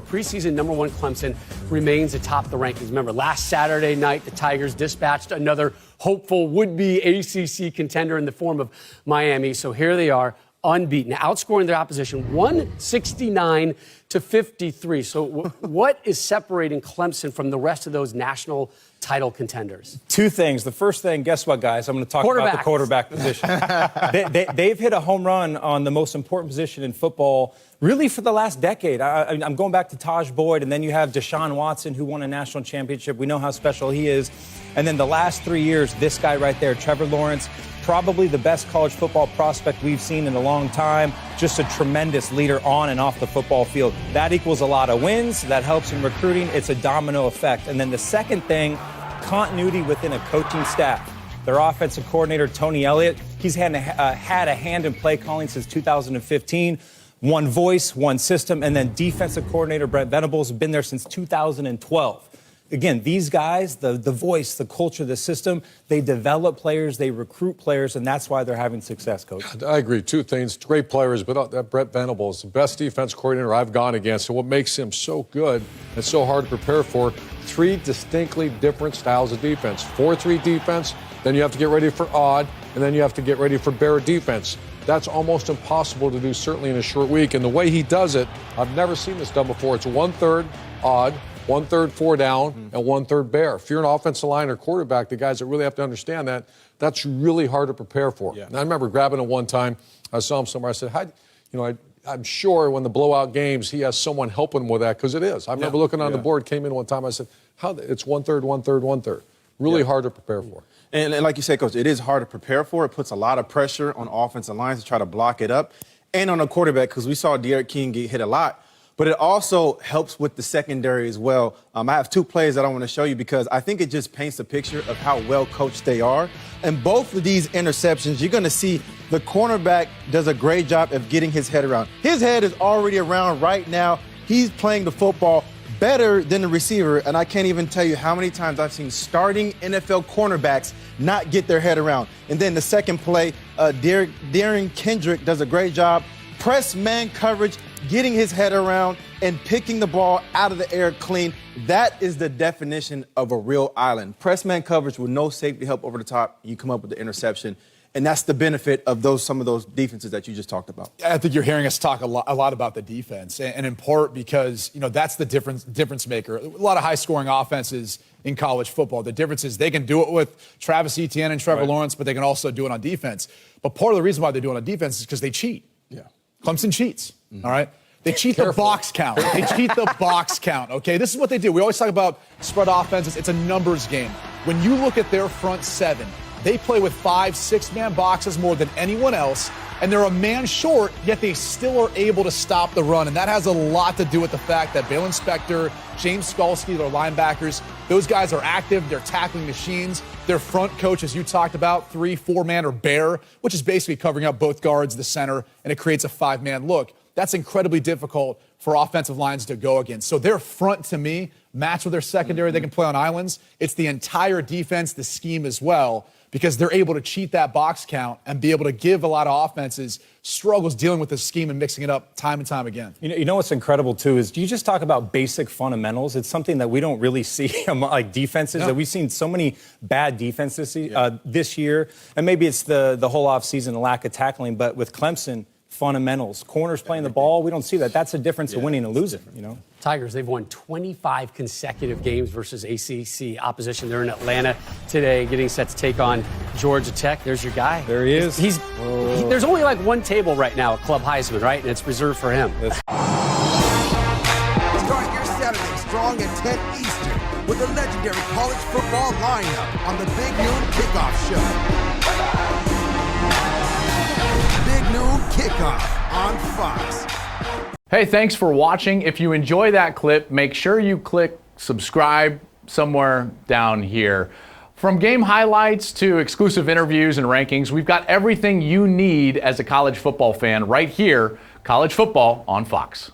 Preseason #1 Clemson remains atop the rankings. Remember, last Saturday night, the Tigers dispatched another hopeful would-be ACC contender in the form of Miami. So here they are, unbeaten, outscoring their opposition 169-53. So what is separating Clemson from the rest of those national title contenders? Two things. The first thing, guess what, guys? I'm going to talk about the quarterback position. They've hit a home run on the most important position in football, really, for the last decade. I'm going back to Taj Boyd, and then you have Deshaun Watson, who won a national championship. We know how special he is. And then the last 3 years, this guy right there, Trevor Lawrence, probably the best college football prospect we've seen in a long time. Just a tremendous leader on and off the football field. That equals a lot of wins. That helps in recruiting. It's a domino effect. And then the second thing, continuity within a coaching staff. Their offensive coordinator, Tony Elliott, he's had a hand in play calling since 2015. One voice, one system, and then defensive coordinator Brent Venables has been there since 2012. Again, these guys, the voice, the culture, the system, they develop players, they recruit players, and that's why they're having success, Coach. I agree. Two things, great players, but that Brent Venables, the best defense coordinator I've gone against, and what makes him so good and so hard to prepare for, three distinctly different styles of defense. 4-3 defense, then you have to get ready for odd, and then you have to get ready for bear defense. That's almost impossible to do, certainly in a short week. And the way he does it, I've never seen this done before. It's 1/3 odd, 1/3 four down, and 1/3 bear. If you're an offensive line or quarterback, the guys that really have to understand that, that's really hard to prepare for. Yeah. And I remember grabbing him one time. I saw him somewhere. I said, I'm sure when the blowout games, he has someone helping him with that, because it is. I remember looking on the board, came in one time. I said, it's 1/3, 1/3, 1/3. Really hard to prepare for. And like you said, Coach, it is hard to prepare for. It puts a lot of pressure on offensive lines to try to block it up, and on a quarterback, because we saw Derek King get hit a lot. But it also helps with the secondary as well. I have two plays that I want to show you, because I think it just paints a picture of how well coached they are. And both of these interceptions, you're going to see the cornerback does a great job of getting his head around. His head is already around right now. He's playing the football better than the receiver, and I can't even tell you how many times I've seen starting NFL cornerbacks not get their head around. And then the second play, Darren Kendrick does a great job. Press man coverage, getting his head around, and picking the ball out of the air clean. That is the definition of a real island. Press man coverage with no safety help over the top, you come up with the interception. And that's the benefit of some of those defenses that you just talked about. I think you're hearing us talk a lot about the defense, and in part because, that's the difference maker. A lot of high-scoring offenses in college football. The difference is they can do it with Travis Etienne and Trevor Lawrence, but they can also do it on defense. But part of the reason why they do it on defense is because they cheat. Yeah. Clemson cheats, all right? They cheat the box count. They cheat the box count, okay? This is what they do. We always talk about spread offenses. It's a numbers game. When you look at their front seven, they play with 5-6-man boxes more than anyone else, and they're a man short, yet they still are able to stop the run. And that has a lot to do with the fact that Balen Spector, James Skalski, their linebackers, those guys are active. They're tackling machines. Their front coach, as you talked about, 3-4-man or bear, which is basically covering up both guards, the center, and it creates a 5-man look. That's incredibly difficult for offensive lines to go against. So their front, to me, match with their secondary. They can play on islands. It's the entire defense, the scheme as well, because they're able to cheat that box count and be able to give a lot of offenses struggles dealing with the scheme and mixing it up time and time again. You know what's incredible, too, is you just talk about basic fundamentals. It's something that we don't really see like defenses, that we've seen so many bad defenses this year. And maybe it's the whole offseason, the lack of tackling. But with Clemson, fundamentals, corners playing the ball, we don't see that. That's the difference of winning and losing, Tigers, they've won 25 consecutive games versus ACC opposition. They're in Atlanta today, getting set to take on Georgia Tech. There's your guy. There he is. There's only like one table right now at Club Heisman, right? And it's reserved for him. Start your Saturday strong at 10 Eastern with the legendary college football lineup on the Big Noon Kickoff show. Big Noon Kickoff on Fox. Hey, thanks for watching. If you enjoy that clip, make sure you click subscribe somewhere down here. From game highlights to exclusive interviews and rankings, we've got everything you need as a college football fan right here, College Football on Fox.